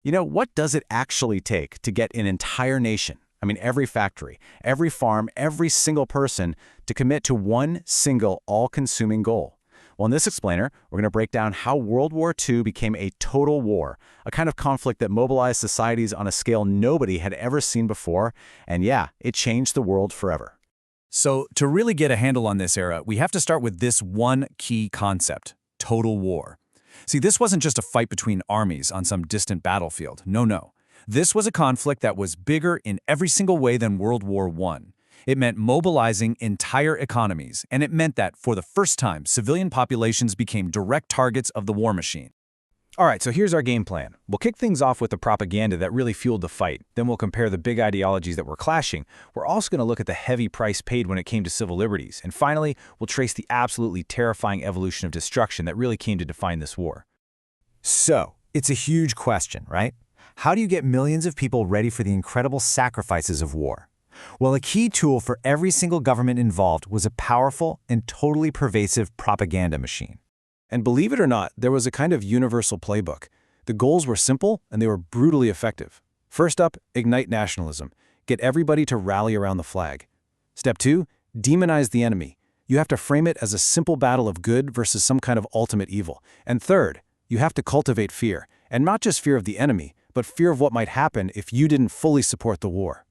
What does it actually take to get an entire nation, I mean, every factory, every farm, every single person, to commit to one single all-consuming goal? Well, in this explainer, we're going to break down how World War II became a total war, a kind of conflict that mobilized societies on a scale nobody had ever seen before, and yeah, it changed the world forever. So, to really get a handle on this era, we have to start with this one key concept: total war. See, this wasn't just a fight between armies on some distant battlefield. No. This was a conflict that was bigger in every single way than World War I. It meant mobilizing entire economies, and it meant that, for the first time, civilian populations became direct targets of the war machine. All right, so here's our game plan. We'll kick things off with the propaganda that really fueled the fight. Then we'll compare the big ideologies that were clashing. We're also going to look at the heavy price paid when it came to civil liberties. And finally, we'll trace the absolutely terrifying evolution of destruction that really came to define this war. So, it's a huge question, right? How do you get millions of people ready for the incredible sacrifices of war? Well, a key tool for every single government involved was a powerful and totally pervasive propaganda machine. And believe it or not, there was a kind of universal playbook. The goals were simple, and they were brutally effective. First up, ignite nationalism. Get everybody to rally around the flag. Step 2, demonize the enemy. You have to frame it as a simple battle of good versus some kind of ultimate evil. And third, you have to cultivate fear, and not just fear of the enemy, but fear of what might happen if you didn't fully support the war.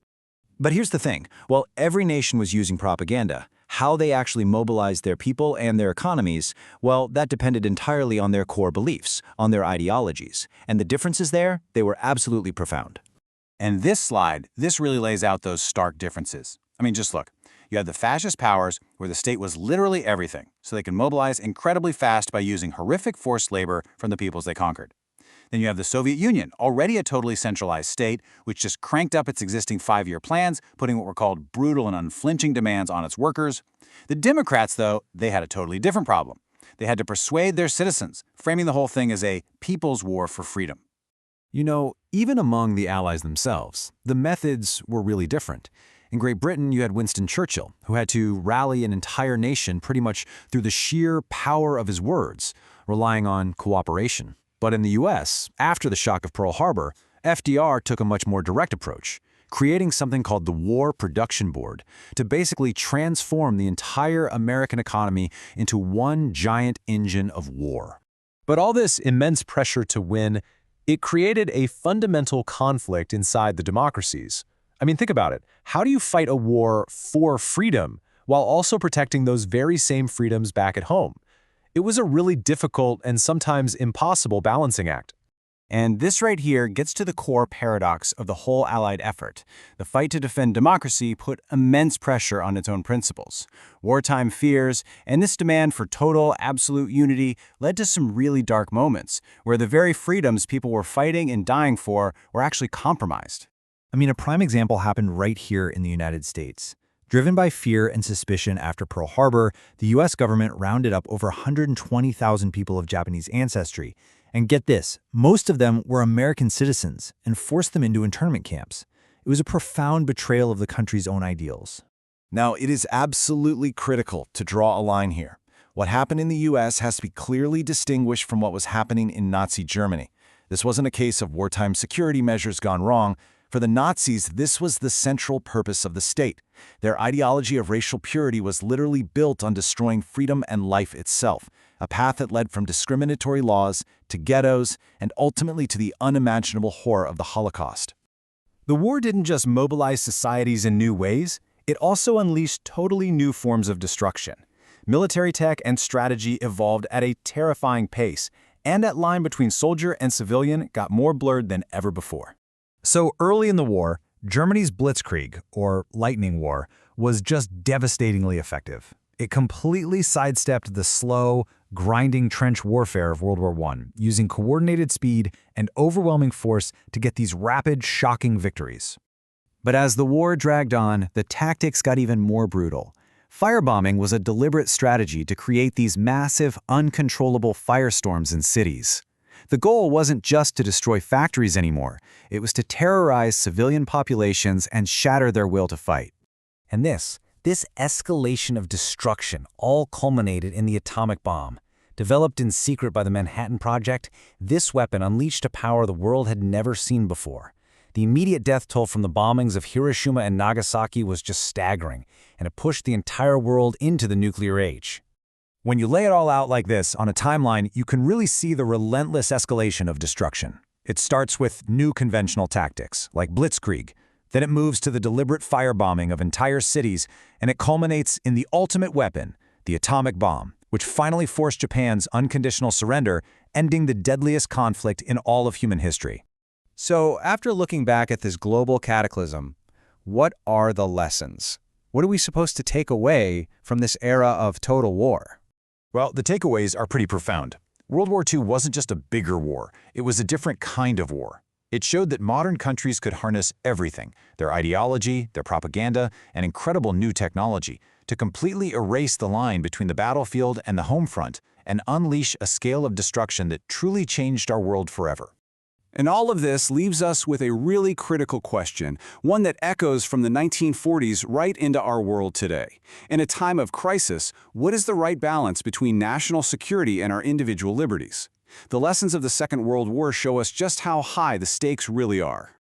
But here's the thing. While every nation was using propaganda, how they actually mobilized their people and their economies, well, that depended entirely on their core beliefs, on their ideologies. And the differences there, they were absolutely profound. And this slide, this really lays out those stark differences. I mean, just look. You had the fascist powers, where the state was literally everything, so they could mobilize incredibly fast by using horrific forced labor from the peoples they conquered. Then you have the Soviet Union, already a totally centralized state, which just cranked up its existing 5-year plans, putting what were called brutal and unflinching demands on its workers. The Democrats, though, they had a totally different problem. They had to persuade their citizens, framing the whole thing as a people's war for freedom. Even among the Allies themselves, the methods were really different. In Great Britain, you had Winston Churchill, who had to rally an entire nation pretty much through the sheer power of his words, relying on cooperation. But in the US, after the shock of Pearl Harbor, FDR took a much more direct approach, creating something called the War Production Board to basically transform the entire American economy into one giant engine of war. But all this immense pressure to win, it created a fundamental conflict inside the democracies. I mean, think about it. How do you fight a war for freedom while also protecting those very same freedoms back at home? It was a really difficult and sometimes impossible balancing act. And this right here gets to the core paradox of the whole Allied effort. The fight to defend democracy put immense pressure on its own principles. Wartime fears and this demand for total, absolute unity led to some really dark moments, where the very freedoms people were fighting and dying for were actually compromised. I mean, a prime example happened right here in the United States. Driven by fear and suspicion after Pearl Harbor, the U.S. government rounded up over 120,000 people of Japanese ancestry. And get this, most of them were American citizens and forced them into internment camps. It was a profound betrayal of the country's own ideals. Now, it is absolutely critical to draw a line here. What happened in the U.S. has to be clearly distinguished from what was happening in Nazi Germany. This wasn't a case of wartime security measures gone wrong. For the Nazis, this was the central purpose of the state. Their ideology of racial purity was literally built on destroying freedom and life itself, a path that led from discriminatory laws to ghettos and ultimately to the unimaginable horror of the Holocaust. The war didn't just mobilize societies in new ways, it also unleashed totally new forms of destruction. Military tech and strategy evolved at a terrifying pace, and that line between soldier and civilian got more blurred than ever before. So early in the war, Germany's Blitzkrieg, or Lightning War, was just devastatingly effective. It completely sidestepped the slow, grinding trench warfare of World War I, using coordinated speed and overwhelming force to get these rapid, shocking victories. But as the war dragged on, the tactics got even more brutal. Firebombing was a deliberate strategy to create these massive, uncontrollable firestorms in cities. The goal wasn't just to destroy factories anymore. It was to terrorize civilian populations and shatter their will to fight. And this escalation of destruction all culminated in the atomic bomb. Developed in secret by the Manhattan Project, this weapon unleashed a power the world had never seen before. The immediate death toll from the bombings of Hiroshima and Nagasaki was just staggering, and it pushed the entire world into the nuclear age. When you lay it all out like this on a timeline, you can really see the relentless escalation of destruction. It starts with new conventional tactics, like blitzkrieg. Then it moves to the deliberate firebombing of entire cities, and it culminates in the ultimate weapon, the atomic bomb, which finally forced Japan's unconditional surrender, ending the deadliest conflict in all of human history. So, after looking back at this global cataclysm, what are the lessons? What are we supposed to take away from this era of total war? Well, the takeaways are pretty profound. World War II wasn't just a bigger war, it was a different kind of war. It showed that modern countries could harness everything, their ideology, their propaganda, and incredible new technology, to completely erase the line between the battlefield and the home front and unleash a scale of destruction that truly changed our world forever. And all of this leaves us with a really critical question, one that echoes from the 1940s right into our world today. In a time of crisis, what is the right balance between national security and our individual liberties? The lessons of the Second World War show us just how high the stakes really are.